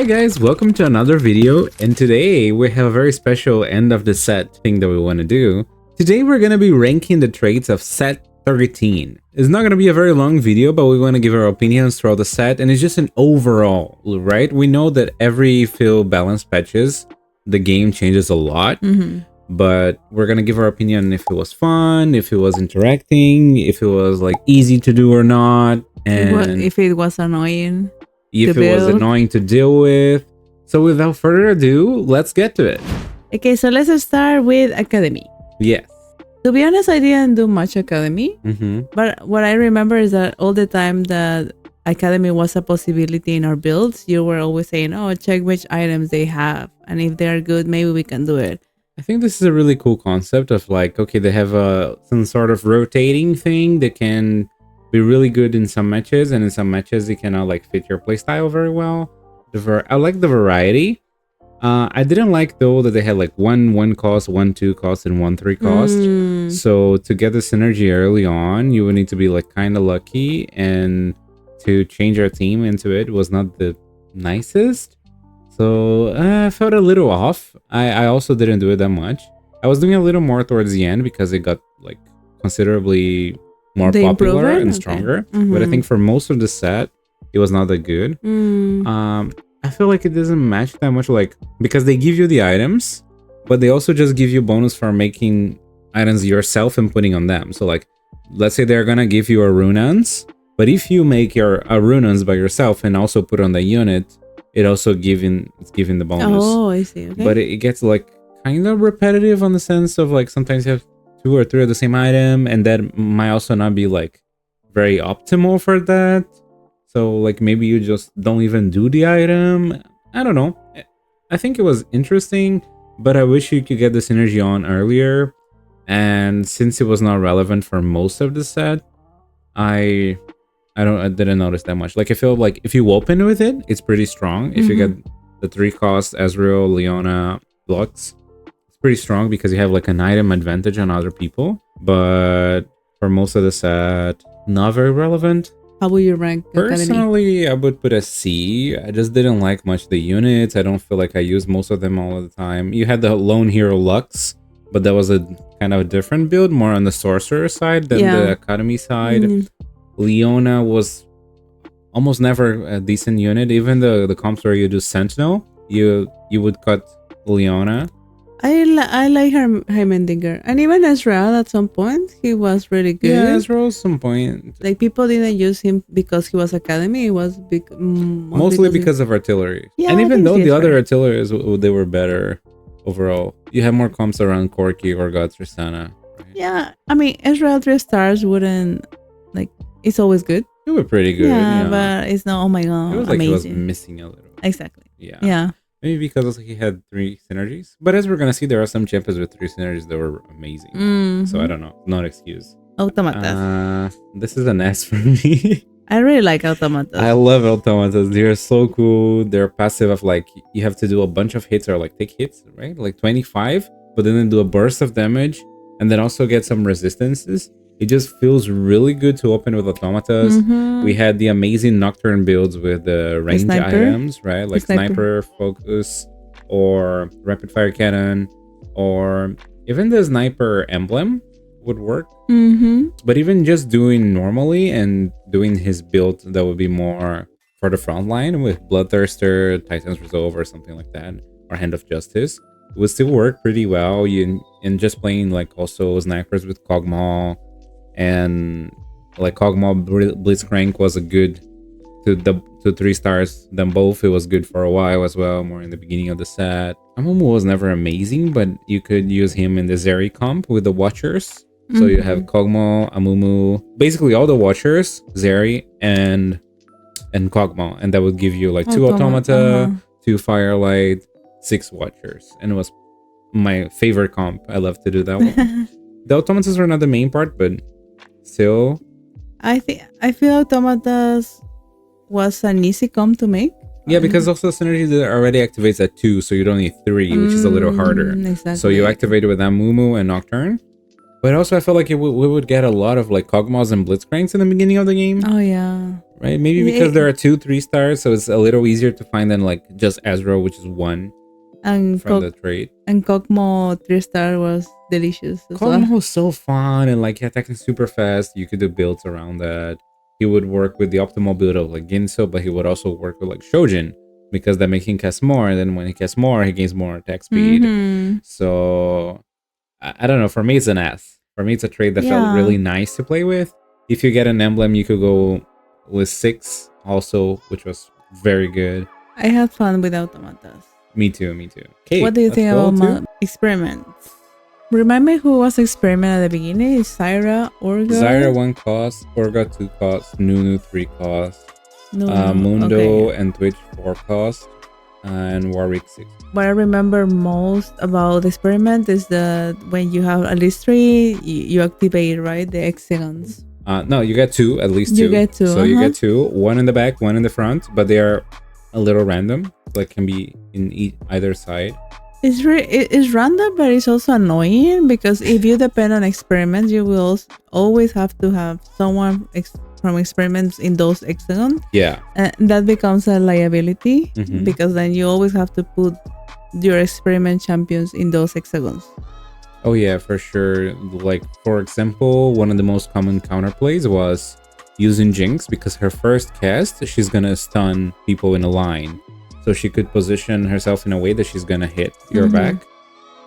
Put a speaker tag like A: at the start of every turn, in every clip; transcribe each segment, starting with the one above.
A: Hi guys, welcome to another video, and today we have a very special end of the set thing that we want to do. Today we're going to be ranking the traits of set 13. It's not going to be a very long video, but we want to give our opinions throughout the set, and it's just an overall, right? We know that every field balance patches, the game changes a lot, but we're going to give our opinion if it was fun, if it was interacting, if it was like easy to do or not, and
B: if it was annoying.
A: If it was annoying to deal with. So without further ado, let's get to it.
B: Okay, so let's start with Academy.
A: Yes.
B: To be honest, I didn't do much Academy. But what I remember is that all the time that Academy was a possibility in our builds, you were always saying, oh, check which items they have. And if they're good, maybe we can do it.
A: I think this is a really cool concept of like, okay, they have some sort of rotating thing that can be really good in some matches, and in some matches it cannot like fit your playstyle very well. I like the variety. I didn't like though that they had like one cost, 1/2 cost, and 1/3 cost. So to get the synergy early on, you would need to be like kind of lucky, and to change our team into it was not the nicest. So I felt a little off. I also didn't do it that much. I was doing a little more towards the end because it got like considerably more popular and stronger. But I think for most of the set it was not that good. I feel like it doesn't match that much, like, because they give you the items, but they also just give you bonus for making items yourself and putting on them. So like, let's say they're gonna give you a runans, but if you make your runans by yourself and also put on the unit, it's giving the bonus.
B: Oh, I see. Okay.
A: But it gets like kind of repetitive on the sense of like sometimes you have 2 or 3 of the same item, and that might also not be like very optimal for that. So like maybe you just don't even do the item. I don't know. I think it was interesting, but I wish you could get the synergy on earlier. And since it was not relevant for most of the set, I didn't notice that much. Like I feel like if you open with it, it's pretty strong. If you get the 3 cost Ezreal, Leona, Lux, pretty strong because you have like an item advantage on other people. But for most of the set, not very relevant.
B: How would you rank
A: Personally, I would put a C. I just didn't like much the units. I don't feel like I used most of them all of the time. You had the lone hero Lux, but that was a kind of a different build, more on the Sorcerer side than the Academy side. Leona was almost never a decent unit. Even the comps where you do Sentinel, you would cut Leona.
B: I like her Heimendinger, and even Ezreal at some point he was really good.
A: Yeah, Ezreal at some point.
B: Like people didn't use him because he was Academy. It was
A: mostly because of artillery.
B: Yeah,
A: and even though the other artilleries they were better overall, you have more comps around Corki or God Tristana. Right?
B: Yeah, I mean Ezreal 3 stars wouldn't like. It's always good.
A: It was pretty good.
B: Yeah, but it's not. Oh my god,
A: it was like
B: amazing.
A: It was missing a little.
B: Exactly.
A: Yeah. Maybe because he had 3 synergies. But as we're going to see, there are some champions with 3 synergies that were amazing. So I don't know. Not excuse.
B: Automatas.
A: This is an S for me.
B: I really like Automatas.
A: I love Automatas. They're so cool. They're passive of like, you have to do a bunch of hits or like take hits, right? Like 25, but then do a burst of damage and then also get some resistances. It just feels really good to open with Automatas. We had the amazing Nocturne builds with the range items, right? Like Sniper, Focus, or Rapid Fire Cannon, or even the Sniper emblem would work. But even just doing normally and doing his build that would be more for the front line with Bloodthirster, Titan's Resolve, or something like that, or Hand of Justice, it would still work pretty well. And just playing like also snipers with Kog'Maw, and like Kog'Maw Blitzcrank was a good to 3 stars. Them both, it was good for a while as well, more in the beginning of the set. Amumu was never amazing, but you could use him in the Zeri comp with the Watchers. So you have Kog'Maw, Amumu, basically all the Watchers, Zeri, and Kog'Maw, and that would give you like 2 Automata, 2 Firelight, 6 Watchers, and it was my favorite comp. I love to do that one. The Automatas were not the main part, but still,
B: I feel Automatas was an easy comp to make.
A: Yeah, because also synergy that already activates at 2, so you don't need 3, which is a little harder.
B: Exactly.
A: So you activate it with Amumu and Nocturne. But also I felt like we would get a lot of like Kog'Maws and Blitzcranks in the beginning of the game.
B: Oh yeah.
A: right? Maybe because there are 2 3-stars, so it's a little easier to find than like just Ezra, which is 1
B: and
A: from the trade.
B: And Kokmo 3-star was delicious as
A: Kokmo
B: well.
A: was so fun, and like attacking super fast. You could do builds around that. He would work with the optimal build of like Ginso, but he would also work with like Shojin, because that makes him cast more, and then when he casts more, he gains more attack speed. So I don't know. For me, it's an S. For me, it's a trade that felt really nice to play with. If you get an emblem, you could go with 6 also, which was very good.
B: I had fun with Automatas.
A: Me too. Okay,
B: what do you think about experiments? Remind me who was experiment at the beginning. Is Zyra, Urgot?
A: Zyra 1 cost, Urgot 2 cost, Nunu 3 cost, Mundo and Twitch 4 cost, and Warwick 6.
B: What I remember most about the experiment is that when you have at least 3, you activate, right, the hexagons.
A: No, you get 2, at least 2.
B: You get 2.
A: So you get 2, 1 in the back, 1 in the front, but they are a little random. Like can be in either side.
B: It's random, but it's also annoying because if you depend on experiments, you will always have to have someone from experiments in those hexagons.
A: Yeah.
B: And that becomes a liability because then you always have to put your experiment champions in those hexagons.
A: Oh yeah, for sure. Like for example, one of the most common counterplays was using Jinx, because her first cast, she's gonna stun people in a line. So she could position herself in a way that she's gonna hit your back.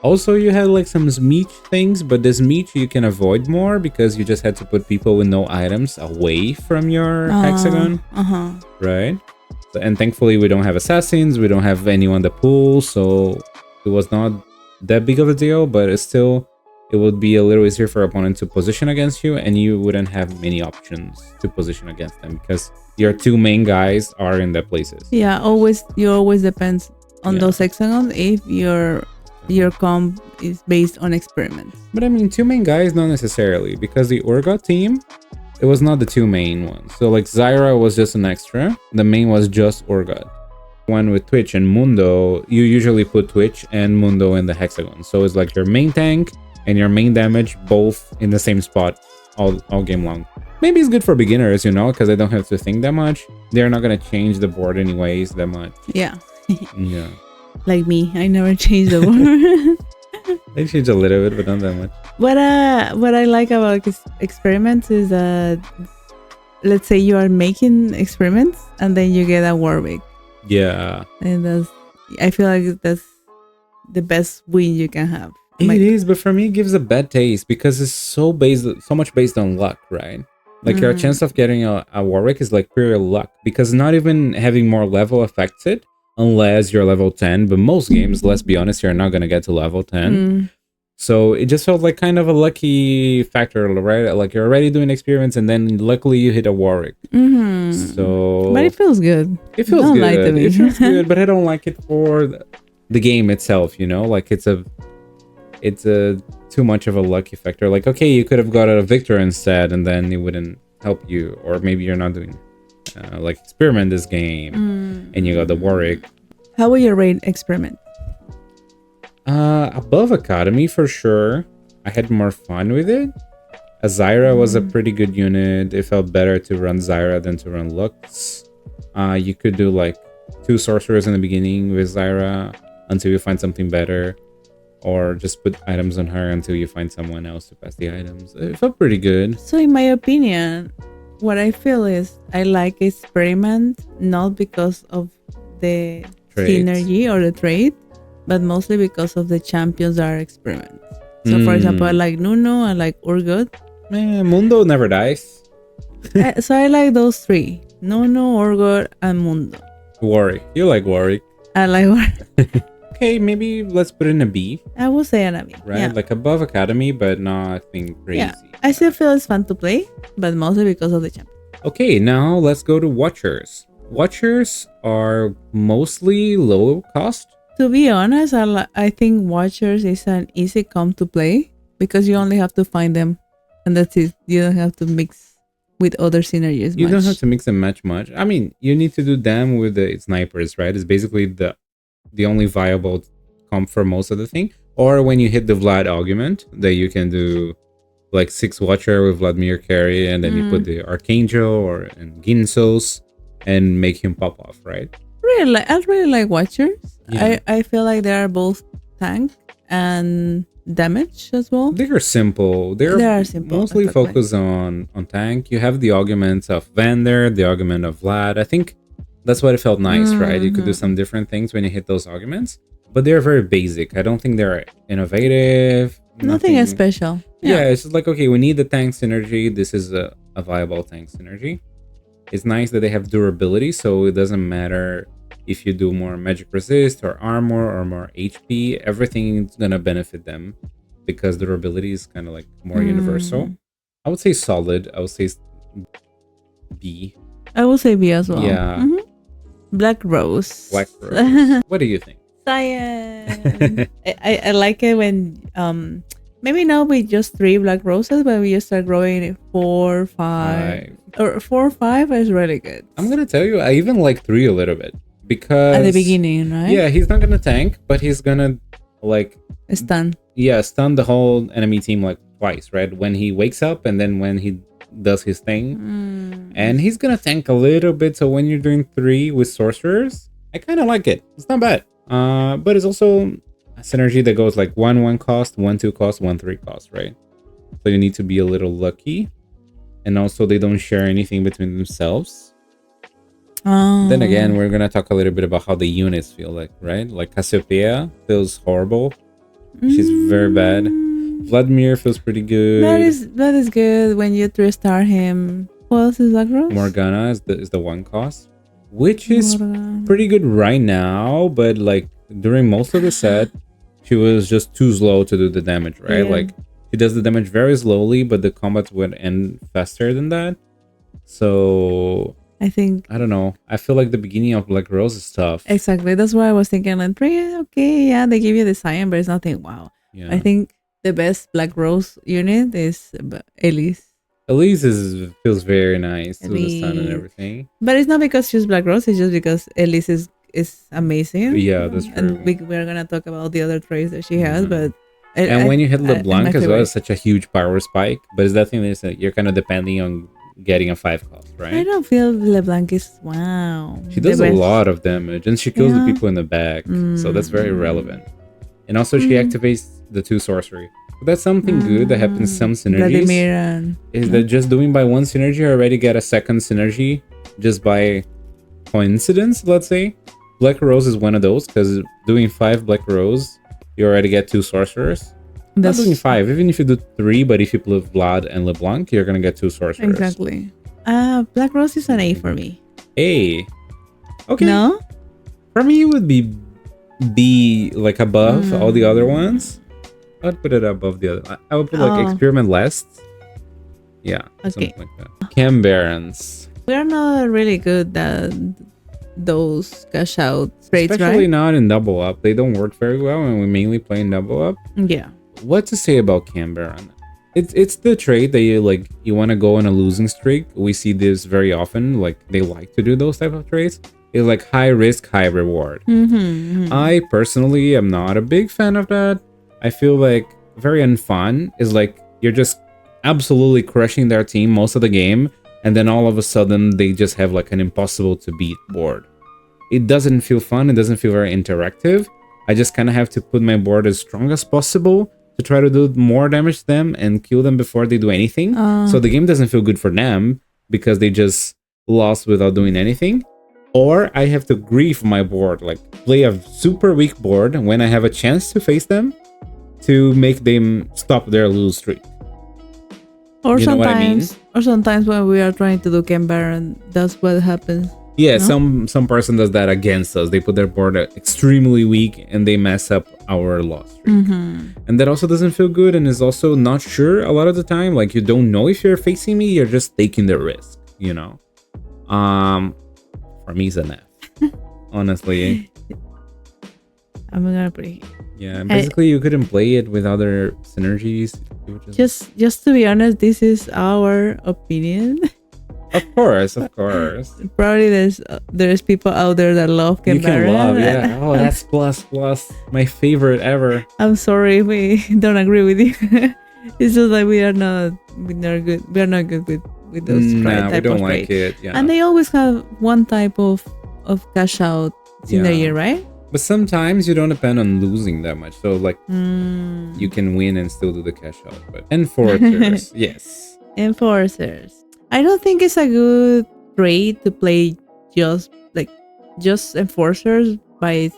A: Also, you had like some Smeech things, but this Smeech you can avoid more because you just had to put people with no items away from your hexagon. Right? So, and thankfully we don't have assassins, we don't have anyone to pull, so it was not that big of a deal, but it's still, it would be a little easier for opponent to position against you, and you wouldn't have many options to position against them because your 2 main guys are in their places. Yeah,
B: you always depends on those hexagons if your comp is based on experiments.
A: But I mean, 2 main guys, not necessarily, because the Urgot team, it was not the 2 main ones. So like Zyra was just an extra. The main was just Urgot. One with Twitch and Mundo, you usually put Twitch and Mundo in the hexagon. So it's like your main tank and your main damage both in the same spot all game long. Maybe it's good for beginners, you know, because they don't have to think that much. They're not going to change the board anyways that much.
B: Yeah.
A: Yeah.
B: Like me, I never change the board.
A: They change a little bit, but not that much.
B: What I like about experiments is that, let's say you are making experiments and then you get a Warwick.
A: Yeah.
B: And I feel like that's the best win you can have.
A: It is, but for me, it gives a bad taste because it's so much based on luck, right? Like your chance of getting a Warwick is like pure luck, because not even having more level affects it unless you're level 10. But most games, let's be honest, you're not gonna get to level 10. So it just felt like kind of a lucky factor, right? Like you're already doing experiments, and then luckily you hit a Warwick. So,
B: but it feels good.
A: It feels good. It feels good, but I don't like it for the game itself. You know, like it's a too much of a lucky factor. Like, okay, you could have got a Victor instead, and then it wouldn't help you. Or maybe you're not doing like experiment this game, and you got the Warwick.
B: How will you rate experiment?
A: Above Academy for sure. I had more fun with it. Zyra was a pretty good unit. It felt better to run Zyra than to run Lux. You could do like 2 sorcerers in the beginning with Zyra until you find something better, or just put items on her until you find someone else to pass the items. It felt pretty good.
B: So in my opinion, what I feel is I like experiment not because of the synergy or the trait, but mostly because of the champions that are experiments. So for example, I like Nuno, I like Urgot.
A: Mundo never dies.
B: So I like those 3: Nuno, Urgot, and Mundo.
A: Warwick. You like Warwick.
B: I like Warwick.
A: Okay, maybe let's put in a B.
B: I will say an B.
A: Right?
B: Yeah.
A: Like above Academy, but nothing crazy.
B: Yeah. I still feel it's fun to play, but mostly because of the champion.
A: Okay, now let's go to Watchers. Watchers are mostly low cost.
B: To be honest, I think Watchers is an easy comp to play because you only have to find them, and that's it. You don't have to mix with other synergies.
A: You don't have to mix and match much. I mean, you need to do them with the snipers, right? It's basically the only viable comp for most of the thing. Or when you hit the Vlad argument, that you can do like 6 Watcher with Vladimir carry, and then you put the Archangel or and Ginsos and make him pop off, right?
B: I really like Watchers.
A: Yeah.
B: I feel like they are both tank and damage as well.
A: They are simple. They are simple, mostly exactly. Focused on tank. You have the augments of Vander, the augment of Vlad. I think that's what it felt nice, right? You could do some different things when you hit those augments, but they're very basic. I don't think they're innovative.
B: Nothing is special.
A: Yeah, it's just like, okay, we need the tank synergy. This is a viable tank synergy. It's nice that they have durability, so it doesn't matter if you do more magic resist or armor or more HP. Everything is gonna benefit them because durability is kind of like more universal. I would say solid. I would say B.
B: I will say B as well.
A: Yeah.
B: Black Rose.
A: Black Rose. What do you think?
B: Science. I like it when maybe not with just 3 Black Roses, but we just start growing 4, 5. Or 4 or 5 is really good.
A: I'm gonna tell you, I even like 3 a little bit because
B: at the beginning, right?
A: Yeah, he's not gonna tank, but he's gonna like
B: stun.
A: Yeah, stun the whole enemy team like twice, right? When he wakes up and then when he does his thing, and he's gonna tank a little bit. So when you're doing 3 with sorcerers, I kind of like it. It's not bad. But it's also a synergy that goes like 1/1 cost, 1/2 cost, 1/3 cost, right? So you need to be a little lucky. And also they don't share anything between themselves. Then again, we're gonna talk a little bit about how the units feel like, right? Like Cassiopeia feels horrible. She's very bad. Vladimir feels pretty good.
B: That is good when you 3-star him. Who else is Black Rose?
A: Morgana is the 1 cost, which is pretty good right now, but like during most of the set, she was just too slow to do the damage, right? Yeah. Like she does the damage very slowly, but the combats would end faster than that. So
B: I
A: don't know. I feel like the beginning of Black Rose is tough.
B: Exactly. That's why I was thinking like, okay, yeah, they give you the cyan, but it's nothing wow.
A: Yeah.
B: I think the best Black Rose unit is Elise.
A: Elise feels very nice with the sun and everything.
B: But it's not because she's Black Rose, it's just because Elise is amazing.
A: Yeah, that's true.
B: And we're gonna talk about the other traits that she has, but
A: when you hit LeBlanc as well, it's such a huge power spike. But it's that thing that you're kind of depending on getting a 5 cost, right?
B: I don't feel LeBlanc is wow.
A: She does a lot of damage and she kills the people in the back. So that's very relevant. And also she activates the 2 sorcery. But that's something good that happens some synergies. Is that just doing by 1 synergy, you already get a 2nd synergy just by coincidence, let's say. Black Rose is one of those because doing 5 Black Rose, you already get 2 sorcerers. Not doing 5, even if you do 3, but if you play Vlad and LeBlanc, you're gonna get 2 sorcerers.
B: Exactly. Black Rose is an A for me.
A: A. Okay.
B: No?
A: For me, it would be B, like above all the other ones. I would put it above the other. I would put like Experiment last. Yeah, something like that. Chem-Barons.
B: We are not really good at those cash out trades,
A: especially
B: right?
A: not in double up. They don't work very well, and we mainly play in double up.
B: Yeah.
A: What to say about Chem-Baron? It's the trade that you want to go on a losing streak. We see this very often. Like they like to do those type of trades. It's like high risk, high reward. I personally am not a big fan of that. I feel like very unfun. Is like you're just absolutely crushing their team most of the game, and then all of a sudden they just have like an impossible to beat board. It doesn't feel fun. It doesn't feel very interactive. I just kind of have to put my board as strong as possible to try to do more damage to them and kill them before they do anything. So the game doesn't feel good for them because they just lost without doing anything. Or I have to grief my board, like play a super weak board when I have a chance to face them to make them stop their lose streak.
B: Or sometimes when we are trying to do Chem-Baron, that's what happens.
A: Yeah, no? some person does that against us. They put their board extremely weak and they mess up our loss streak. And that also doesn't feel good and is also not sure a lot of the time. Like you don't know if you're facing me, you're just taking the risk, you know. For me, it's an F. Honestly.
B: I'm gonna put it here.
A: Yeah, basically you couldn't play it with other synergies.
B: Just to be honest, this is our opinion.
A: Of course.
B: Probably there's people out there that love Chem-Baron.
A: You can love, yeah. Oh, that's plus. My favorite ever.
B: I'm sorry if we don't agree with you. It's just like we're not good. We're not good with those
A: Nah, we
B: type
A: don't
B: of
A: like
B: trade.
A: it. Yeah.
B: And they always have one type of cash out in the year, right?
A: But sometimes you don't depend on losing that much. So like you can win and still do the cash out. But enforcers, yes.
B: Enforcers. I don't think it's a good trade to play just enforcers by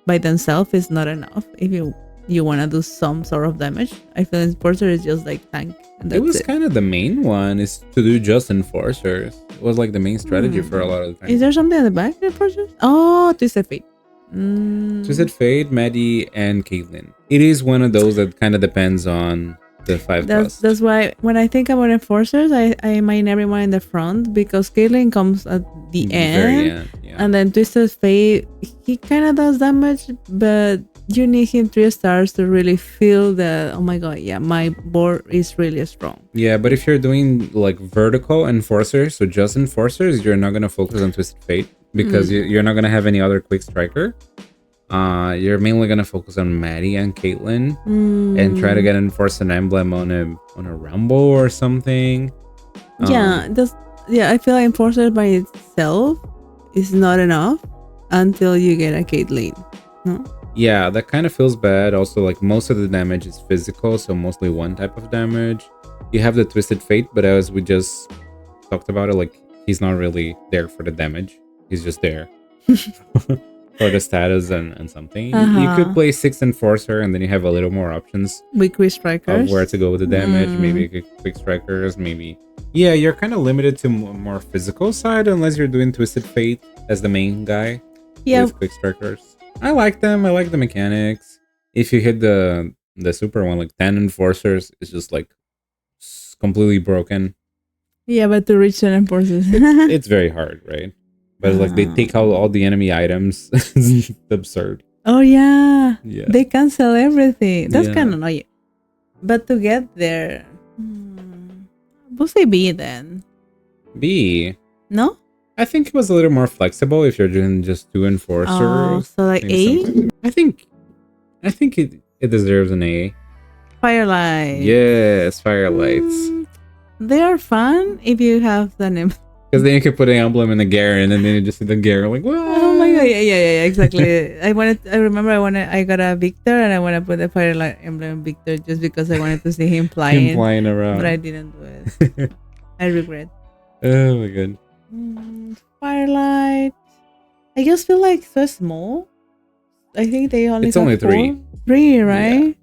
B: themselves is not enough if you want to do some sort of damage. I feel enforcer is just like tank. And
A: it was kind of the main one is to do just enforcers. It was like the main strategy for a lot of the time.
B: Is there something at the back enforcers? Oh, Twisted Fate.
A: Twisted Fate, Maddie, and Caitlyn. It is one of those that kind of depends on the 5 cost.
B: That's why when I think about enforcers, I mind everyone in the front because Caitlyn comes at the
A: very end. Yeah.
B: And then Twisted Fate, he kind of does damage, but you need him 3 stars to really feel that, oh my god, yeah, my board is really strong.
A: Yeah, but if you're doing like vertical enforcers, so just enforcers, you're not going to focus on Twisted Fate because you're not going to have any other Quickstricker. You're mainly going to focus on Maddie and Caitlyn and try to enforce an emblem on a Rumble or something.
B: I feel like enforcer by itself is not enough until you get a Caitlyn. No?
A: Yeah, that kind of feels bad. Also, like most of the damage is physical, so mostly one type of damage. You have the Twisted Fate, but as we just talked about it, like he's not really there for the damage. He's just there for the status and something. You could play 6 Enforcer, and then you have a little more options
B: with Quickstrikers
A: of where to go with the damage. Maybe Quickstrikers, maybe. Yeah, you're kind of limited to more physical side unless you're doing Twisted Fate as the main guy.
B: Yeah,
A: with Quickstrikers. I like them. I like the mechanics. If you hit the super one, like 10 Enforcers, it's just like completely broken.
B: Yeah, but to reach 10 Enforcers,
A: it's very hard, right? But like they take out all the enemy items. It's absurd.
B: Oh yeah. They cancel everything. That's kind of annoying. But to get there, we'll say B then.
A: B.
B: No?
A: I think it was a little more flexible if you're doing just 2 Enforcers.
B: Oh, so like A?
A: I think it deserves an A.
B: Firelight.
A: Yes, Firelights.
B: They are fun if you have the name.
A: Because then you can put an emblem in the Garen, and then you just see the Garen like, what?
B: Oh my god, yeah, exactly. I got a Victor, and I want to put the Firelight emblem Victor just because I wanted to see him flying.
A: Around.
B: But I didn't do it. I regret.
A: Oh my god.
B: Firelight. I just feel like so small. I think they only.
A: It's only 3.
B: 3, right?
A: Yeah.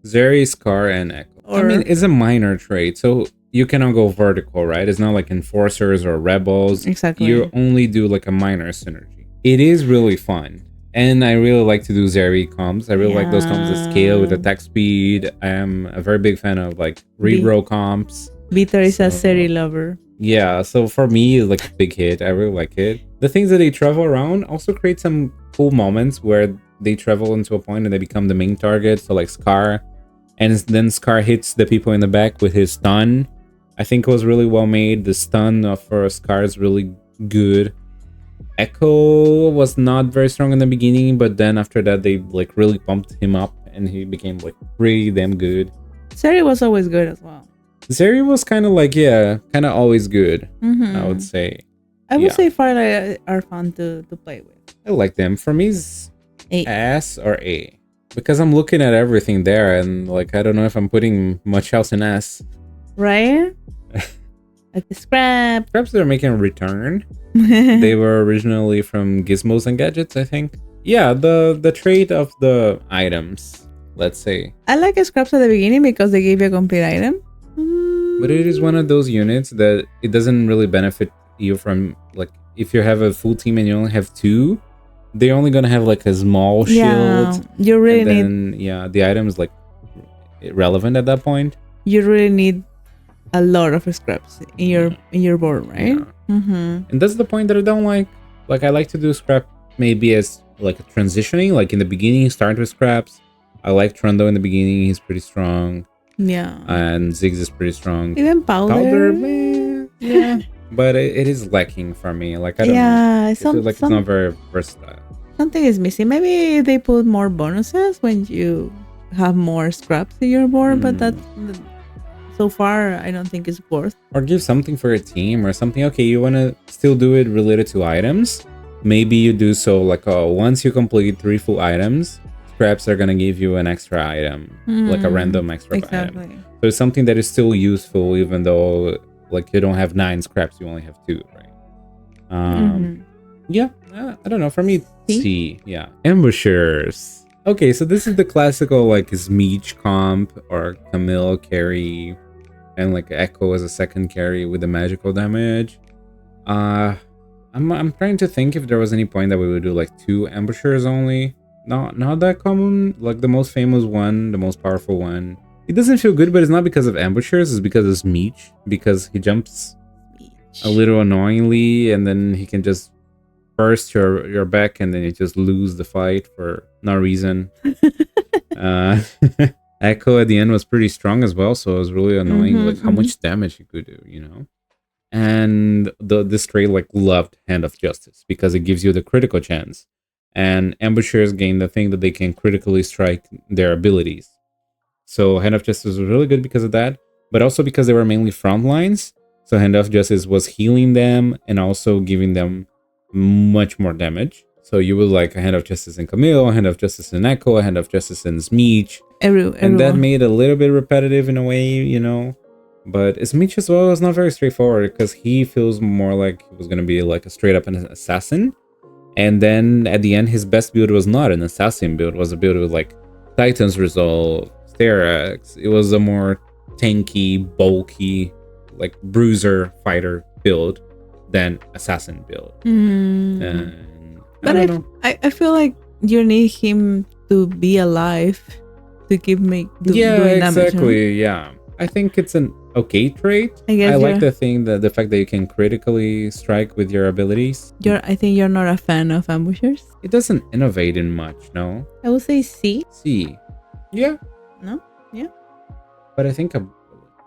A: Zeri, Scar, and Echo. I mean, it's a minor trait, so you cannot go vertical, right? It's not like Enforcers or Rebels.
B: Exactly.
A: You only do like a minor synergy. It is really fun. And I really like to do Zeri comps. I really like those comps that scale with attack speed. I am a very big fan of like reroll comps.
B: Vita is a Zeri lover.
A: Yeah, so for me, it's like a big hit. I really like it. The things that they travel around also create some cool moments where they travel into a point and they become the main target. So like Scar. And then Scar hits the people in the back with his stun. I think it was really well made. The stun for Scar is really good. Echo was not very strong in the beginning, but then after that they like really pumped him up and he became like pretty damn good.
B: Zeri was always good as well.
A: Zeri was kind of like, kind of always good, I would say.
B: I would say Firelight are fun to play with.
A: I like them. For me, it's
B: A.
A: S or A. Because I'm looking at everything there and like, I don't know if I'm putting much else in S.
B: Right? Like the scrap.
A: Scraps that are making a return. They were originally from Gizmos and Gadgets, I think. Yeah, the trait of the items, let's say.
B: I like scraps at the beginning because they give you a complete item.
A: But it is one of those units that it doesn't really benefit you from, like, if you have a full team and you only have 2, they're only gonna have like a small shield.
B: You really need.
A: Yeah, the item is like irrelevant at that point.
B: You really need a lot of scraps in your board, right?
A: Yeah. And that's the point that I don't like. Like, I like to do scrap maybe as like a transitioning. Like in the beginning, start with scraps. I like Trundle in the beginning; he's pretty strong.
B: Yeah.
A: And Ziggs is pretty strong.
B: Even Powder,
A: man. Yeah. But it is lacking for me. Like, I don't know. I feel like it's not very versatile.
B: Something is missing. Maybe they put more bonuses when you have more scraps in your board, but so far, I don't think it's worth.
A: Or give something for a team or something. Okay, you want to still do it related to items. Maybe you do so like once you complete 3 full items, scraps are going to give you an extra item, like a random extra item. So it's something that is still useful, even though like you don't have 9 scraps, you only have 2, right? Yeah, I don't know. For me, C. Yeah. Ambushers. Okay, so this is the classical like Smeech comp or Camille carry, and like Echo as a second carry with the magical damage. I'm trying to think if there was any point that we would do like 2 ambushers only. Not that common. Like the most famous one, the most powerful one. It doesn't feel good, but it's not because of ambushers. It's because of Smeech. Because he jumps a little annoyingly, and then he can just burst your back, and then you just lose the fight for no reason. Echo at the end was pretty strong as well, so it was really annoying like how much damage he could do, you know. And this trait like loved Hand of Justice because it gives you the critical chance, and ambushers gain the thing that they can critically strike their abilities. So Hand of Justice was really good because of that, but also because they were mainly front lines. So Hand of Justice was healing them and also giving them much more damage. So you would like a Hand of Justice in Camille, a Hand of Justice in Echo, a Hand of Justice in Smeech. And that made it a little bit repetitive in a way, you know. But Smeech as well is not very straightforward because he feels more like he was going to be like a straight up an assassin. And then at the end, his best build was not an assassin build. It was a build with like Titan's Resolve, Sterak's. It was a more tanky, bulky, like bruiser fighter build than assassin build.
B: But I feel like you need him to be alive to keep doing damage.
A: Exactly. Yeah, I think it's an okay trait. I like the fact that you can critically strike with your abilities.
B: I think you're not a fan of ambushers.
A: It doesn't innovate in much, no.
B: I would say C.
A: C. Yeah.
B: No. Yeah.
A: But I think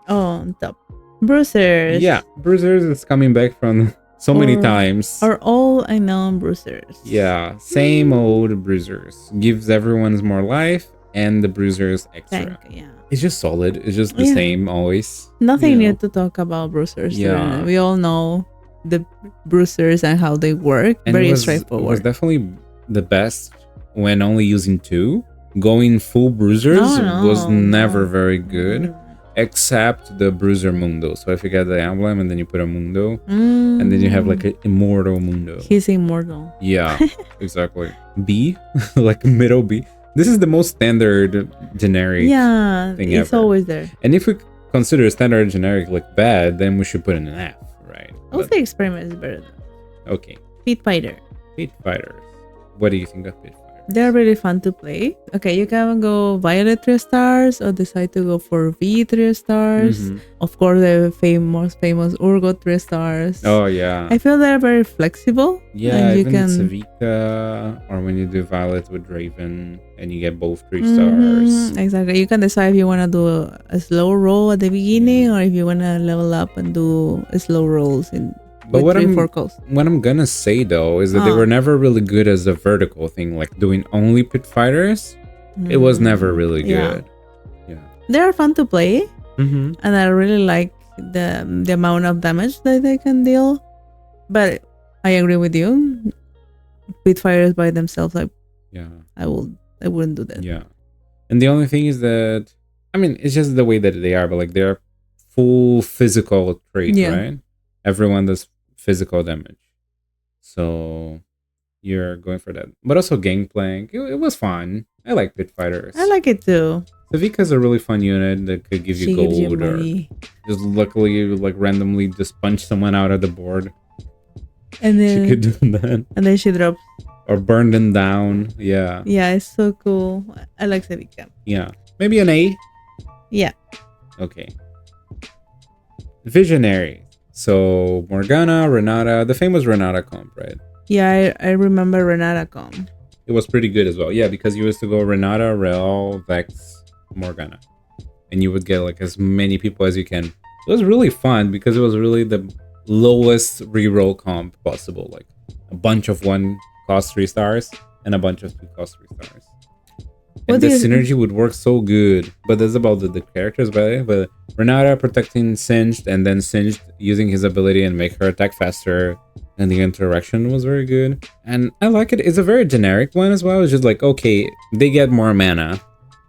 B: on top. Bruisers.
A: Yeah, Bruisers is coming back from so many times.
B: Or all I know Bruisers.
A: Yeah, same old Bruisers. Gives everyone's more life and the Bruisers extra.
B: Yeah.
A: It's just solid. It's just the same always.
B: Nothing new to talk about Bruisers.
A: Yeah.
B: We all know the Bruisers and how they work. And very straightforward.
A: It was definitely the best when only using 2. Going full Bruisers was never very good. Except the Bruiser Mundo. So if you get the emblem and then you put a Mundo, and then you have like an immortal Mundo.
B: He's immortal.
A: Yeah, exactly. B, like middle B. This is the most standard generic thing
B: it's
A: ever.
B: Always there.
A: And if we consider standard generic like bad, then we should put in an F, right?
B: I would say Experiment is better.
A: Okay.
B: Pit Fighter.
A: Pit Fighters. What do you think of Pit Fighters?
B: They're really fun to play. Okay, you can go Violet 3 stars or decide to go for V 3 stars. Of course, the most famous Urgot 3 stars.
A: Oh, yeah.
B: I feel they're very flexible.
A: Yeah, and you can Savita, or when you do Violet with Raven and you get both 3 stars.
B: Exactly. You can decide if you want to do a slow roll at the beginning or if you want to level up and do slow rolls in.
A: But what I'm gonna say though is that they were never really good as a vertical thing, like doing only Pit Fighters. It was never really good. Yeah.
B: They are fun to play, and I really like the amount of damage that they can deal. But I agree with you. Pit Fighters by themselves, I wouldn't do that.
A: Yeah. And the only thing is that, I mean, it's just the way that they are, but like they're full physical traits, right? Everyone does physical damage, so you're going for that. But also Gangplank, it was fun. I like Pit Fighters.
B: I like it too.
A: Savika's a really fun unit that could give you gold or just luckily like randomly just punch someone out of the board.
B: And then
A: she could do that.
B: And then she drops
A: or burn them down. Yeah.
B: Yeah, it's so cool. I like Savika.
A: Yeah, maybe an A.
B: Yeah.
A: Okay. Visionary. So Morgana, Renata, the famous Renata comp, right?
B: Yeah, I remember Renata comp.
A: It was pretty good as well. Yeah, because you used to go Renata, Real, Vex, Morgana. And you would get like as many people as you can. It was really fun because it was really the lowest reroll comp possible. Like a bunch of 1 cost 3 stars and a bunch of 2 cost 3 stars. And the synergy would work so good. But that's about the characters, by the way. But Renata protecting Singed and then Singed using his ability and make her attack faster. And the interaction was very good. And I like it. It's a very generic one as well. It's just like, okay, they get more mana.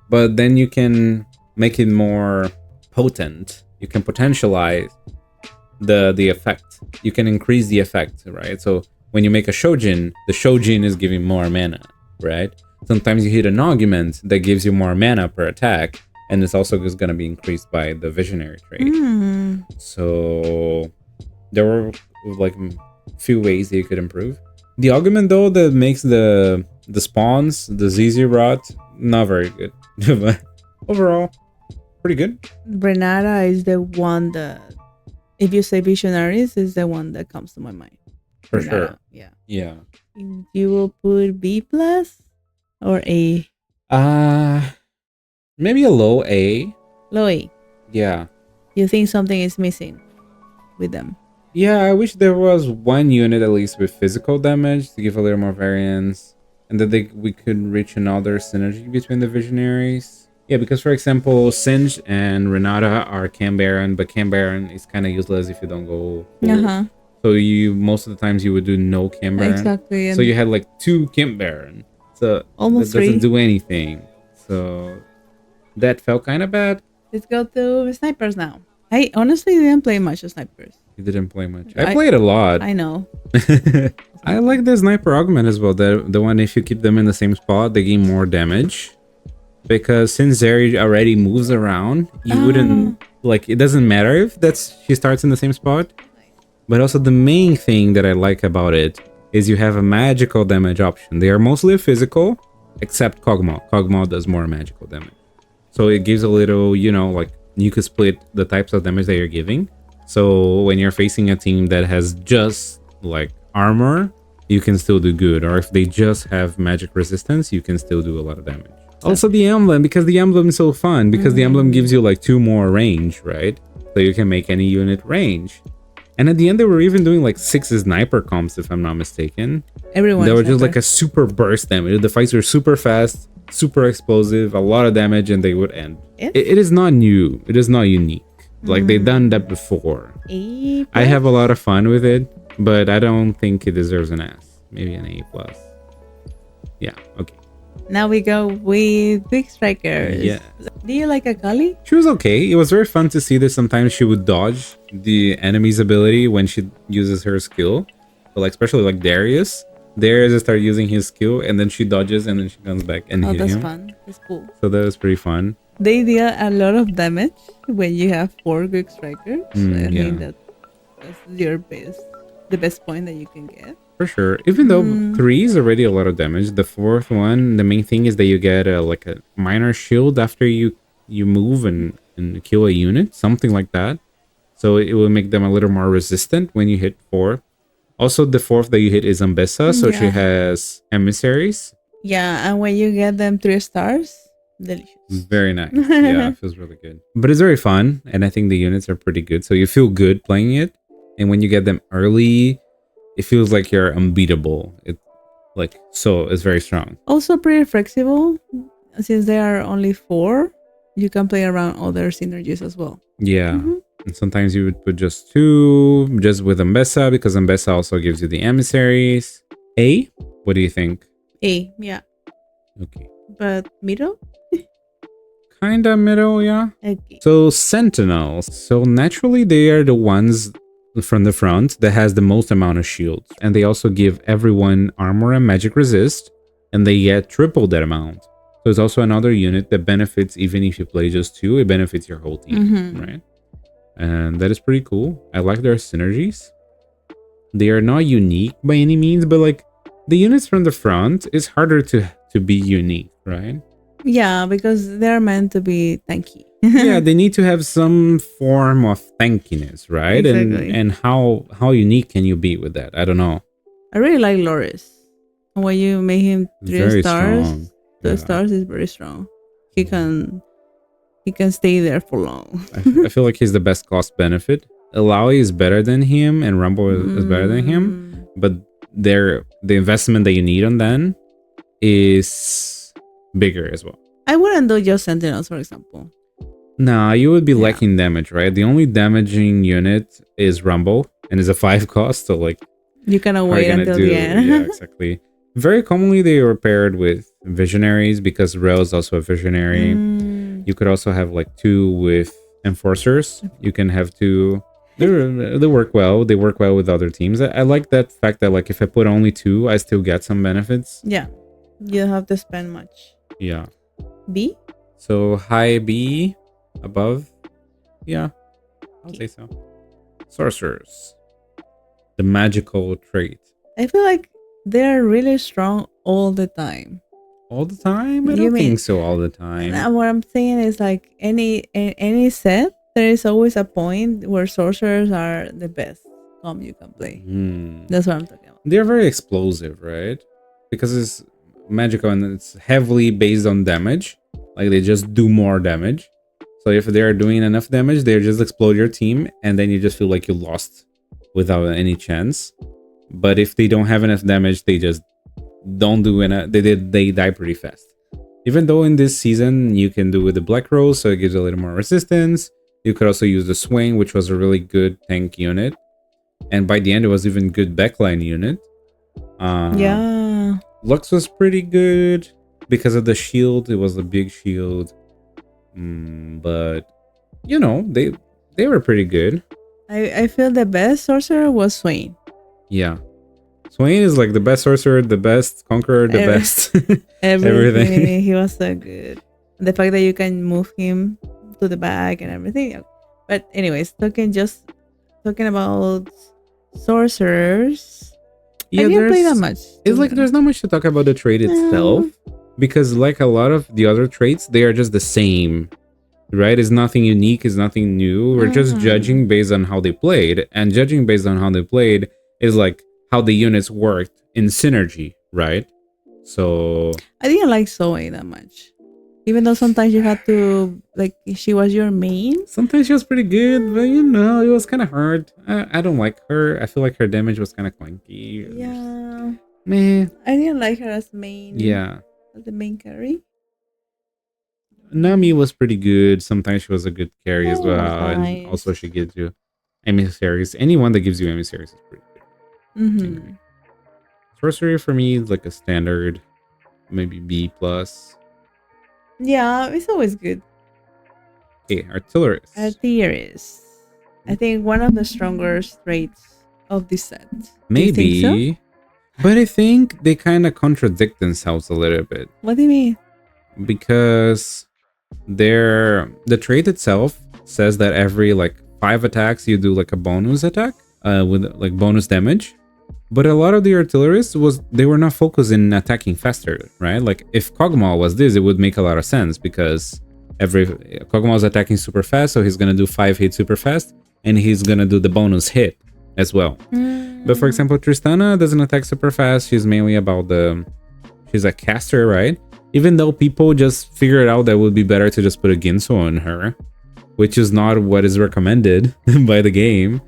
A: But then you can make it more potent. You can potentialize the effect. You can increase the effect, right? So when you make a Shojin, the Shojin is giving more mana, right? Sometimes you hit an augment that gives you more mana per attack, and it's also just going to be increased by the visionary trait. So there were like a few ways that you could improve. The augment though that makes the spawns, the ZZ rot, not very good. But overall, pretty good.
B: Renata is the one that, if you say visionaries, is the one that comes to my mind.
A: For
B: Renata,
A: sure.
B: Yeah. You will put B plus or A?
A: Maybe a low A.
B: Low A.
A: Yeah.
B: You think something is missing with them?
A: Yeah, I wish there was one unit at least with physical damage to give a little more variance, and that we could reach another synergy between the visionaries. Yeah, because for example, Singed and Renata are Chem-Baron, but Chem-Baron is kind of useless if you don't go full. So you most of the times you would do no Chem-Baron.
B: Exactly.
A: So you had like 2 Chem-Baron. So
B: almost
A: that doesn't do anything. So that felt kind of bad.
B: Let's go to snipers now. I honestly didn't play much of snipers.
A: You didn't play much. I played a lot.
B: I know.
A: I like the sniper augment as well. The one, if you keep them in the same spot, they gain more damage. Because since Zeri already moves around, you wouldn't, like, it doesn't matter if she starts in the same spot. But also the main thing that I like about it is you have a magical damage option. They are mostly physical, except Kog'Maw. Kog'Maw does more magical damage. So it gives a little, you know, like, you could split the types of damage that you're giving. So when you're facing a team that has just, like, armor, you can still do good. Or if they just have magic resistance, you can still do a lot of damage. Also the emblem, because the emblem is so fun, because the emblem gives you like 2 more range, right? So you can make any unit range. And at the end, they were even doing like 6 sniper comps, if I'm not mistaken. They were just like a super burst damage. The fights were super fast, super explosive, a lot of damage, and they would end. It is not new. It is not unique. Like they've done that before. I have a lot of fun with it, but I don't think it deserves an S. Maybe an A+. Yeah, okay.
B: Now we go with Quickstricker.
A: Yeah.
B: Do you like Akali?
A: She was okay. It was very fun to see that sometimes she would dodge the enemy's ability when she uses her skill. But like, especially like Darius. Darius started using his skill and then she dodges and then she comes back and hit him. Oh,
B: that's fun. That's cool.
A: So that was pretty fun.
B: They deal a lot of damage when you have 4 Quickstrikers. I think that's the best point that you can get.
A: For sure. Even though 3 is already a lot of damage, the 4th one, the main thing is that you get like a minor shield after you move and kill a unit, something like that. So it will make them a little more resistant when you hit 4. Also, the 4th that you hit is Ambessa, so she has emissaries.
B: Yeah, and when you get them 3 stars, delicious.
A: Very nice. Yeah, it feels really good. But it's very fun, and I think the units are pretty good, so you feel good playing it. And when you get them early, it feels like you're unbeatable. So it's very strong. Also
B: pretty flexible. Since there are only 4, you can play around other synergies as well.
A: Yeah. And sometimes you would put just 2, just with Ambessa, because Ambessa also gives you the emissaries. A? What do you think?
B: A, yeah.
A: Okay.
B: But middle?
A: Kinda middle, yeah.
B: Okay.
A: So Sentinels. So naturally they are the ones from the front that has the most amount of shields, and they also give everyone armor and magic resist, and they get triple that amount. So it's also another unit that benefits even if you play just 2, it benefits your whole team, right? And that is pretty cool. I like their synergies. They are not unique by any means, but like the units from the front is harder to be unique, right?
B: Yeah, because they're meant to be tanky.
A: Yeah, they need to have some form of tankiness, right? Exactly. And how unique can you be with that? I don't know.
B: I really like Loris. When you make him 3
A: very
B: stars,
A: strong.
B: 2 stars is very strong. He can stay there for long.
A: I feel like he's the best cost benefit. Alawi is better than him, and Rumble is better than him. But the investment that you need on them is bigger as well.
B: I wouldn't do just Sentinels, for example.
A: Nah, you would be lacking damage, right? The only damaging unit is Rumble, and is a 5 cost, so like
B: you cannot wait until the end.
A: Yeah, exactly. Very commonly they are paired with Visionaries because Rel is also a Visionary. You could also have like 2 with Enforcers. You can have 2. They work well. They work well with other teams. I like that fact that like if I put only 2, I still get some benefits.
B: Yeah, you don't have to spend much.
A: Yeah.
B: B?
A: So high B, above. Yeah, I'll say so. Sorcerers. The magical trait.
B: I feel like they're really strong all the time.
A: All the time? I don't think so all the time.
B: What I'm saying is like any set, there is always a point where sorcerers are the best you can play. That's what I'm talking about.
A: They're very explosive, right? Because it's magical and it's heavily based on damage. Like they just do more damage. So if they're doing enough damage, they just explode your team and then you just feel like you lost without any chance. But if they don't have enough damage, they just don't do enough. They die pretty fast. Even though in this season you can do with the Black Rose, so it gives a little more resistance. You could also use the Swing, which was a really good tank unit. And by the end, it was even good backline unit.
B: Yeah.
A: Lux was pretty good because of the shield. It was a big shield. But, you know, they were pretty good.
B: I feel the best sorcerer was Swain.
A: Yeah. Swain is like the best sorcerer, the best conqueror, the best
B: everything. He was so good. The fact that you can move him to the back and everything. But anyways, talking about sorcerers.
A: Yeah,
B: I didn't play that much.
A: It's like there's not much to talk about the trait itself. Because like a lot of the other traits, they are just the same. Right? It's nothing unique, it's nothing new. We're just judging based on how they played. And judging based on how they played is like how the units worked in synergy, right? So
B: I didn't like Zoe that much. Even though sometimes you had to, like, she was your main.
A: Sometimes she was pretty good, but you know, it was kind of hard. I don't like her. I feel like her damage was kind of clunky.
B: Yeah.
A: Meh.
B: I didn't like her as main.
A: Yeah.
B: As the main carry.
A: Nami was pretty good. Sometimes she was a good carry as well.
B: Nice.
A: And also she gives you emissaries. Anyone that gives you emissaries is pretty good. Sorcery for me is like a standard, maybe B+.
B: Yeah, it's always good.
A: Okay, Artillerist.
B: Artillerist. I think one of the strongest traits of this set.
A: Maybe.
B: Do you think so?
A: But I think they kind of contradict themselves a little bit.
B: What do you mean?
A: Because the trait itself says that every like 5 attacks you do like a bonus attack with like bonus damage. But a lot of the artillerists they were not focused in attacking faster, right? Like if Kog'Maw was this, it would make a lot of sense because Kog'Maw is attacking super fast, so he's gonna do 5 hits super fast, and he's gonna do the bonus hit as well. But for example, Tristana doesn't attack super fast. She's mainly about she's a caster, right? Even though people just figured out that it would be better to just put a Ginso on her, which is not what is recommended by the game,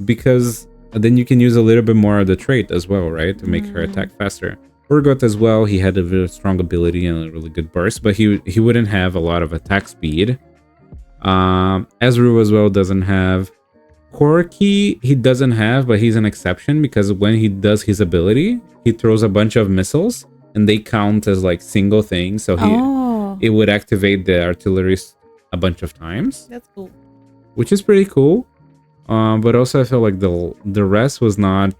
A: because then you can use a little bit more of the trait as well, right? To make her attack faster. Urgot as well, he had a very strong ability and a really good burst, but he wouldn't have a lot of attack speed. Ezreal as well doesn't have. Corki, he doesn't have, but he's an exception because when he does his ability, he throws a bunch of missiles and they count as like single things. So it would activate the artillerist a bunch of times.
B: That's cool.
A: Which is pretty cool. But also I feel like the rest was not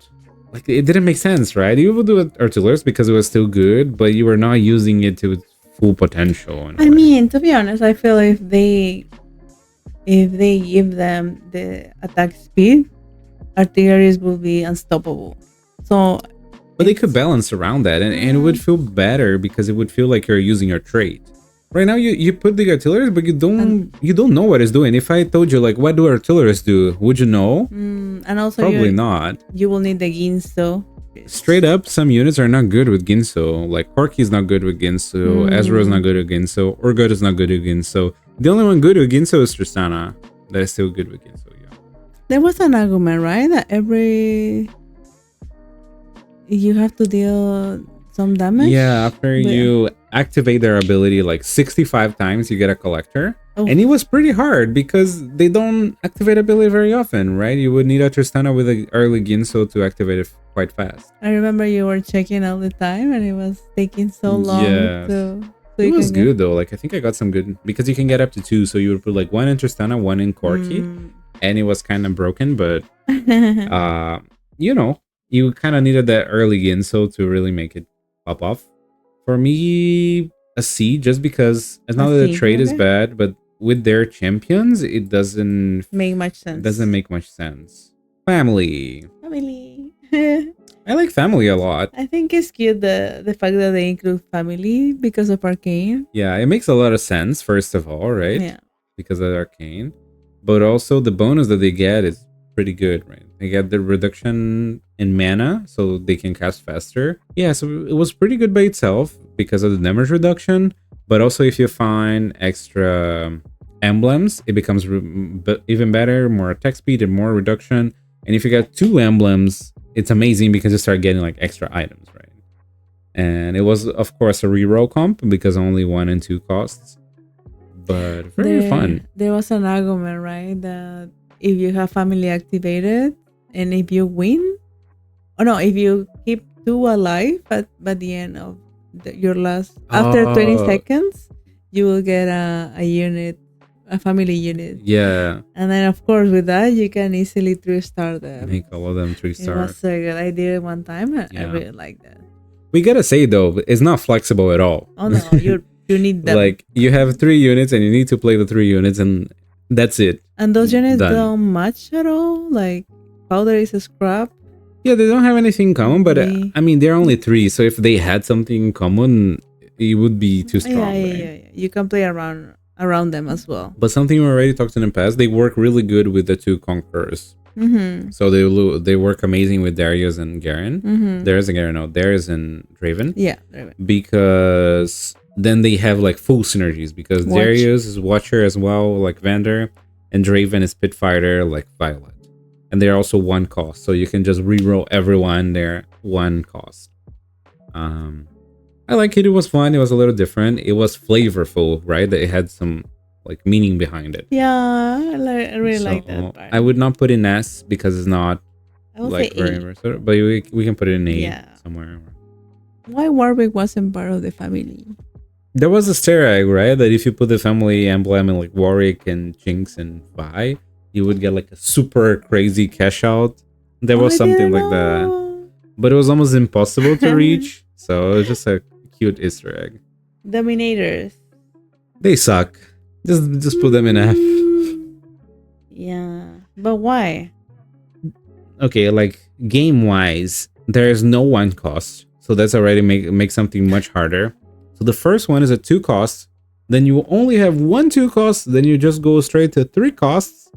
A: like it didn't make sense, right? You would do artillerist because it was still good, but you were not using it to its full potential.
B: I mean, to be honest, I feel if they give them the attack speed, artillerists will be unstoppable. So,
A: but they could balance around that, and it would feel better because it would feel like you're using your trait. Right now, you put the artillerists, but you don't know what it's doing. If I told you like what do artillerists do, would you know?
B: And also
A: probably not.
B: You will need the Ginso.
A: Straight up, some units are not good with Ginso. Like Corki is not good with Ginso. Ezreal is not good with Ginso. Urgot is not good with Ginso. The only one good with Ginso is Tristana. That is still good with Ginso. Yeah.
B: There was an argument, right? That you have to deal some damage.
A: Yeah, after you activate their ability like 65 times, you get a collector.
B: Oh.
A: And it was pretty hard because they don't activate ability very often, right? You would need a Tristana with an early Ginso to activate it quite fast.
B: I remember you were checking all the time and it was taking so long.
A: Yes. It was good though. Like I think I got some good because you can get up to 2. So you would put like 1 in Tristana, 1 in Corki. And it was kind of broken, but you know, you kind of needed that early Ginso to really make it pop off. For me, a C, just because it's not that the trade is bad, but with their champions, it doesn't
B: make much sense.
A: It doesn't make much sense. Family. I like family a lot.
B: I think it's cute the fact that they include family because of Arcane.
A: Yeah, it makes a lot of sense, first of all, right?
B: Yeah.
A: Because of Arcane. But also the bonus that they get is pretty good, right? They get the reduction in mana, so they can cast faster. Yeah, so it was pretty good by itself because of the damage reduction. But also if you find extra emblems, it becomes even better, more attack speed and more reduction. And if you get 2 emblems, it's amazing because you start getting like extra items, right? And it was, of course, a reroll comp because only 1 and 2 costs. But very fun.
B: There was an argument, right? That if you have family activated and if you win, if you keep 2 alive at the end of your last, after 20 seconds, you will get a unit, a family unit.
A: Yeah.
B: And then, of course, with that, you can easily 3-star them.
A: Make all of them 3-star.
B: It was so good. I did it one time. I really like that.
A: We gotta say, though, it's not flexible at all.
B: Oh, no. You need them.
A: Like, you have 3 units and you need to play the 3 units and that's it.
B: And those units don't match at all? Like, powder is a scrap?
A: Yeah, they don't have anything in common, but I mean, they're only 3. So if they had something in common, it would be too strong.
B: Yeah. You can play around them as well.
A: But something we already talked in the past, they work really good with the 2 Conquerors. So they work amazing with Darius and Garen. Darius and Garen, no, Darius and Draven.
B: Yeah, Draven.
A: Because then they have like full synergies because Darius is Watcher as well, like Vander, and Draven is Pitfighter, like Violet. And they're also 1 cost, so you can just reroll everyone there 1 cost. I like it. It was fun. It was a little different. It was flavorful, right? That it had some like meaning behind it.
B: Yeah, I really like that part.
A: I would not put in S because it's not
B: like
A: very versatile, but we can put it in A somewhere.
B: Why Warwick wasn't part of the family?
A: There was a Easter egg, right? That if you put the family emblem in like Warwick and Jinx and Vi, you would get like a super crazy cash out. There was something like that, but it was almost impossible to reach. So it was just a cute Easter egg.
B: Dominators.
A: They suck. Just put them in F.
B: Yeah, but why?
A: Okay, like game wise, there is no 1 cost, so that's already make something much harder. So the first one is a 2 cost, then you only have 1 2 cost, then you just go straight to 3 costs.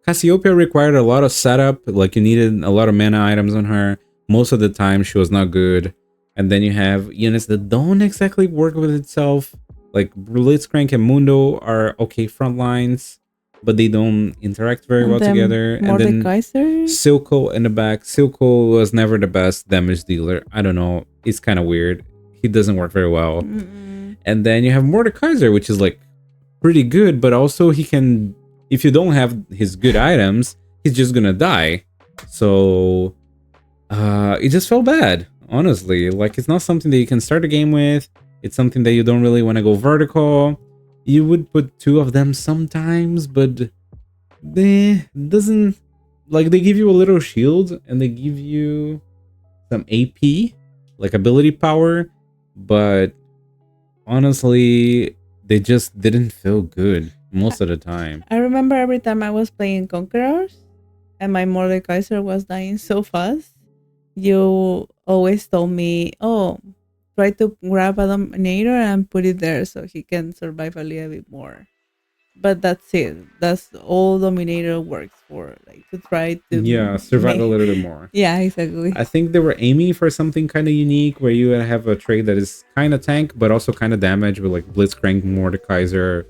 A: Cassiopeia required a lot of setup, like you needed a lot of mana items on her. Most of the time she was not good. And then you have units that don't exactly work with itself. Like Blitzcrank and Mundo are okay front lines, but they don't interact very well together. And then Silco in the back. Silco was never the best damage dealer. I don't know. It's kind of weird. He doesn't work very well. And then you have Mordekaiser, which is like pretty good, but also he can, if you don't have his good items, he's just gonna die. So it just felt bad, honestly. Like, it's not something that you can start a game with. It's something that you don't really want to go vertical. You would put 2 of them sometimes, but they doesn't, like, they give you a little shield and they give you some AP, like ability power, but honestly, they just didn't feel good most of the time.
B: I remember every time I was playing Conquerors and my Mordekaiser was dying so fast, you always told me, oh, try to grab a Dominator and put it there so he can survive a little bit more. But that's it. That's all Dominator works for, like to try to
A: survive a little bit more.
B: Yeah, exactly.
A: I think they were aiming for something kind of unique where you have a trade that is kind of tank but also kind of damage with like Blitzcrank, Mordekaiser.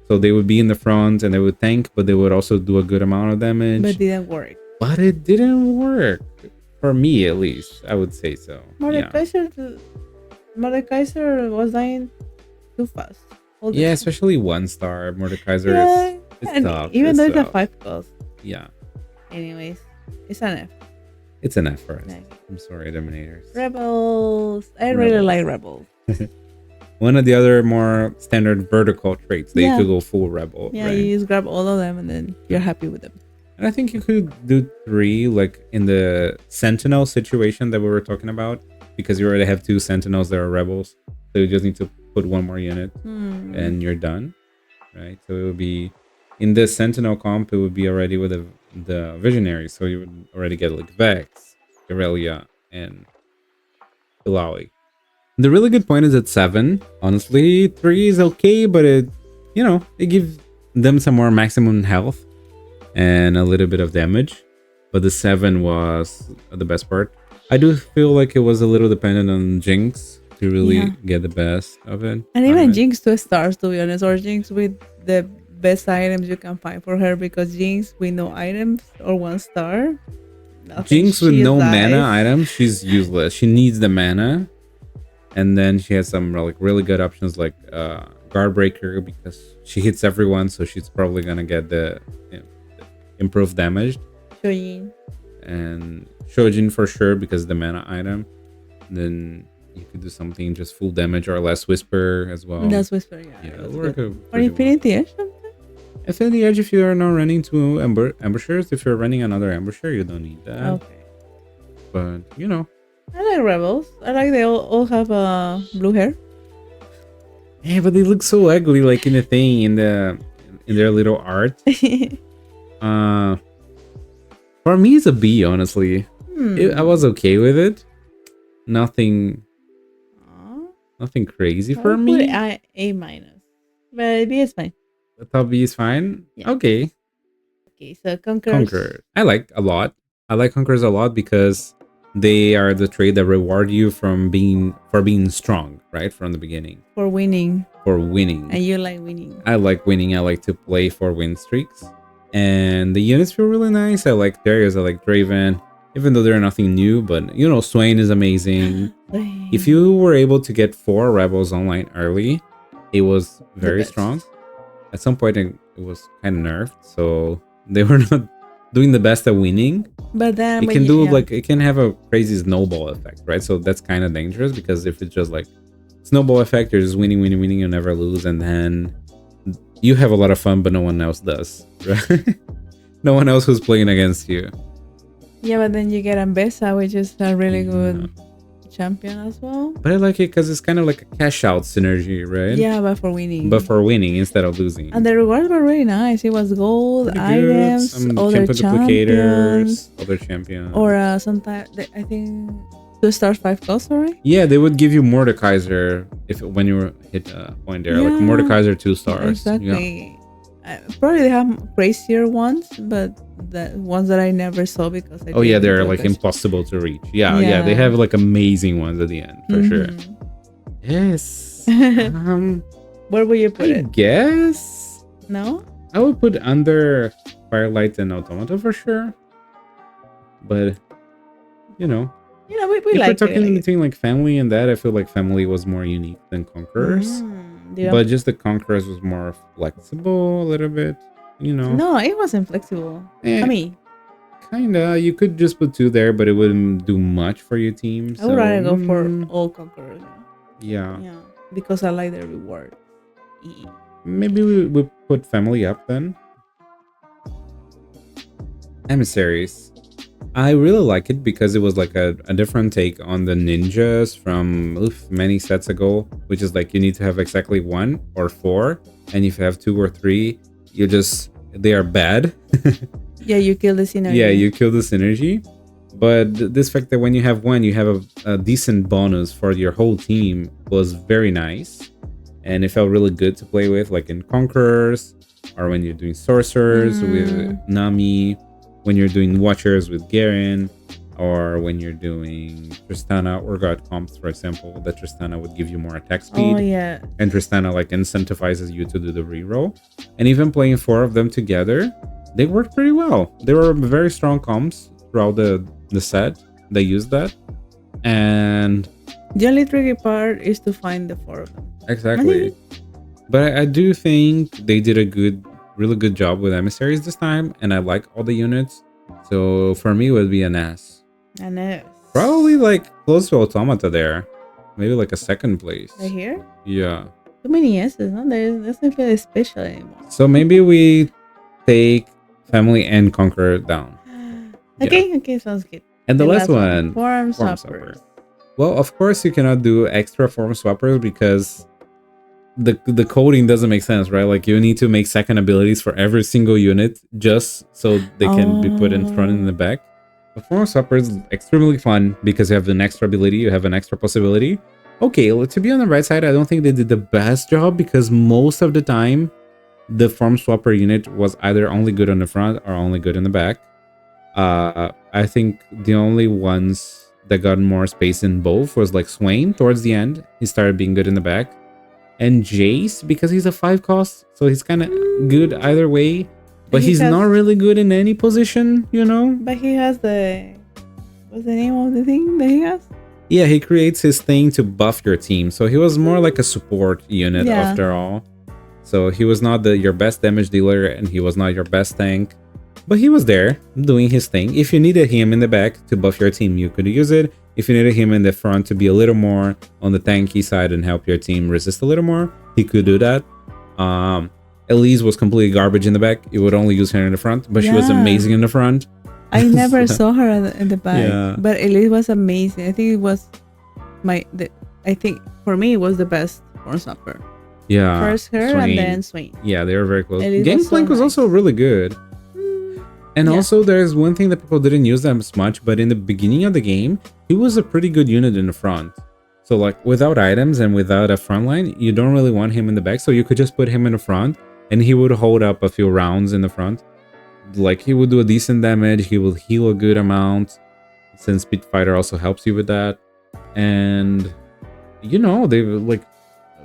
A: So they would be in the front and they would tank, but they would also do a good amount of damage.
B: But it didn't work.
A: But it didn't work. For me, at least, I would say so.
B: Mordekaiser Mordekaiser was dying too fast. All the
A: Yeah,
B: time.
A: especially 1-star Mordekaiser.
B: Yeah,
A: It's
B: and
A: tough.
B: even
A: It's
B: though it's a
A: tough.
B: 5 cost.
A: Yeah,
B: Anyways, it's an F.
A: it's an F for us.
B: Okay.
A: I'm sorry, Dominators.
B: Rebels. I really like Rebels.
A: One of the other more standard vertical traits that you
B: Yeah.
A: could go full rebel.
B: Yeah,
A: right?
B: you just grab all of them and then you're happy with them.
A: And I think you could do 3, like in the Sentinel situation that we were talking about, because you already have 2 Sentinels that are rebels. So you just need to put 1 more unit and you're done, right? So it would be in the Sentinel comp, it would be already with the Visionary. So you would already get like Vex, Irelia, and Ilaoi. The really good point is at 7. Honestly, 3 is okay, but it gives them some more maximum health and a little bit of damage. But the 7 was the best part. I do feel like it was a little dependent on Jinx to really get the best of it.
B: And even Jinx 2 stars, to be honest, or Jinx with the best items you can find for her, because Jinx with no items or 1 star.
A: Jinx with no mana items, she's useless. She needs the mana. And then she has some like really good options like Guard Breaker, because she hits everyone, so she's probably gonna get the improved damage.
B: Shojin.
A: And Shojin for sure, because the mana item. And then you could do something just full damage or less Whisper as well.
B: That's Whisper, yeah.
A: Yeah, it'll work
B: or Infinity Edge something?
A: Infinity Edge, if you are not running 2 ambushers, if you're running another ambusher, you don't need that.
B: Okay.
A: But
B: I like Rebels. I like they all have blue hair.
A: Yeah, but they look so ugly, like in the thing, in their little art. For me, it's a B, honestly. I was okay with it. Nothing crazy for me.
B: A minus, but B is fine.
A: The top B is fine. Yeah. Okay.
B: Okay, so Conqueror.
A: I like a lot. I like Conquerors a lot because they are the trait that reward you for being strong, right, from the beginning.
B: For winning. And you like winning.
A: I like winning. I like to play for win streaks. And the units feel really nice. I like Darius. I like Draven. Even though they're nothing new, but Swain is amazing. If you were able to get 4 Rebels online early, it was very strong. At some point, it was kind of nerfed, so they were not doing the best at winning.
B: But then
A: it can it can have a crazy snowball effect, right? So that's kind of dangerous, because if it's just like snowball effect, you're just winning, you never lose, and then you have a lot of fun, but no one else does, right? No one else who's playing against you.
B: Yeah, but then you get Ambessa, which is a really good champion as well.
A: But I like it because it's kind of like a cash out synergy, right?
B: Yeah, but for winning.
A: But for winning instead of losing.
B: And the rewards were really nice. It was gold, items, other champions,
A: other champions.
B: Or sometimes, I think 2 stars, 5 costs, right?
A: Yeah, they would give you Mordekaiser when you hit a point there. Like Mordekaiser 2 stars.
B: Exactly.
A: Yeah.
B: Probably they have crazier ones, but the ones that I never saw because I
A: they're like impossible to reach. Yeah, they have like amazing ones at the end for sure. Yes.
B: Where would you put it?
A: Guess.
B: No.
A: I would put under Firelight and Automata for sure. But we
B: if
A: we're talking between like Family and that, I feel like Family was more unique than Conquerors. But just the Conquerors was more flexible a little bit,
B: No, it wasn't flexible. I mean,
A: kinda. You could just put 2 there, but it wouldn't do much for your team.
B: I would rather go for all Conquerors.
A: Yeah.
B: Because I like the reward.
A: Maybe we put Family up then. Emissaries. I really like it because it was like a different take on the ninjas from many sets ago, which is like you need to have exactly 1 or 4, and if you have 2 or 3, they are bad.
B: Yeah, you kill the synergy.
A: Yeah, you kill the synergy. But this fact that when you have 1, you have a decent bonus for your whole team was very nice, and it felt really good to play with, like in Conquerors, or when you're doing Sorcerers with Nami, when you're doing Watchers with Garen, or when you're doing Tristana or God comps, for example, that Tristana would give you more attack speed.
B: Oh, yeah.
A: And Tristana like incentivizes you to do the reroll. And even playing 4 of them together, they worked pretty well. They were very strong comps throughout the set. They used that. And
B: the only tricky part is to find the 4 of them.
A: exactly. But I do think they did a really good job with emissaries this time, and I like all the units. So for me, it would be an S.
B: An S.
A: Probably like close to Automata there. Maybe like a second place.
B: Right here?
A: Yeah.
B: Too many S's, no? That's not feel special anymore.
A: So maybe we take Family and Conqueror down.
B: Okay, sounds good.
A: And the last one,
B: Form Swappers.
A: Well, of course, you cannot do extra Form Swappers because the coding doesn't make sense, right? Like you need to make second abilities for every single unit just so they can be put in front and in the back. But Form Swapper is extremely fun because you have an extra ability, you have an extra possibility. Okay, to be on the right side, I don't think they did the best job because most of the time, the Form Swapper unit was either only good on the front or only good in the back. I think the only ones that got more space in both was like Swain towards the end. He started being good in the back. And Jace, because he's a 5 cost, so he's kind of good either way. But he's not really good in any position, you know?
B: But he has what's the name of the thing that he has?
A: Yeah, he creates his thing to buff your team. So he was more like a support unit after all. So he was not your best damage dealer and he was not your best tank. But he was there doing his thing. If you needed him in the back to buff your team, you could use it. If you needed him in the front to be a little more on the tanky side and help your team resist a little more, he could do that. Elise was completely garbage in the back. You would only use her in the front, but she was amazing in the front.
B: I never saw her in the back, but Elise was amazing. I think it was I think for me it was the best Form Swapper.
A: Yeah.
B: First her and then Swain.
A: Yeah, they were very close.
B: Elise
A: Gangplank was also really good. And also, there's one thing that people didn't use that much, but in the beginning of the game, he was a pretty good unit in the front. So, like, without items and without a front line, you don't really want him in the back. So you could just put him in the front, and he would hold up a few rounds in the front. Like, he would do a decent damage. He will heal a good amount, since Speed Fighter also helps you with that. And, you know, they like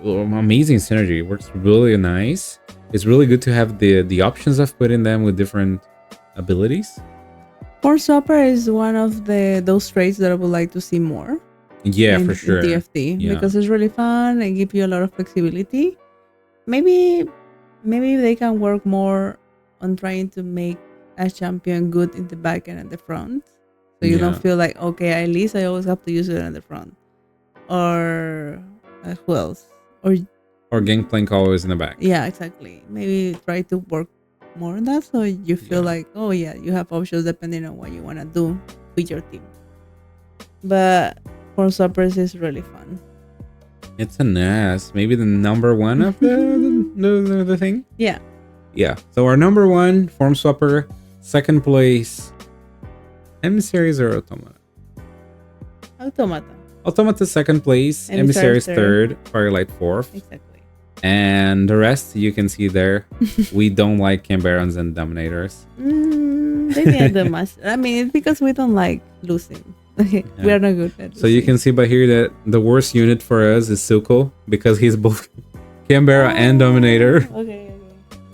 A: amazing synergy. It works really nice. It's really good to have the options of putting them with different abilities.
B: Form Swapper is one of those traits that I would like to see more.
A: Yeah, for sure.
B: In TFT because it's really fun and give you a lot of flexibility. Maybe they can work more on trying to make a champion good in the back and at the front, so you don't feel like, okay, at least I always have to use it at the front. Or who else? Or
A: Gangplank always in the back.
B: Yeah, exactly. Maybe try to work more on that so you feel like, oh yeah, you have options depending on what you want to do with your team. But Form Swappers is really fun.
A: It's an S. Maybe the number one of the thing?
B: Yeah.
A: Yeah. So our number one, Form Swapper. Second place, Emissaries or Automata?
B: Automata.
A: Automata second place, Emissaries third, Firelight fourth.
B: Exactly.
A: And the rest you can see there. We don't like Chem-Barons and Dominators.
B: They didn't do much. I mean, it's because we don't like losing. We are not good at losing.
A: So you can see by here that the worst unit for us is Silco because he's both Chem-Baron and Dominator.
B: Okay.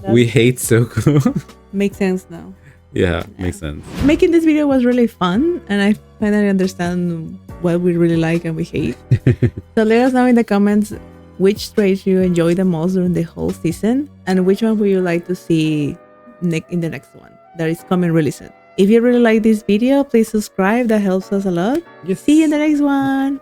A: We hate Silco.
B: Makes sense now.
A: Yeah, makes sense.
B: Making this video was really fun, and I finally understand what we really like and we hate. So let us know in the comments which traits you enjoy the most during the whole season, and which one would you like to see in the next one that is coming really soon. If you really like this video, please subscribe. That helps us a lot.
A: Yes.
B: See you in the next one.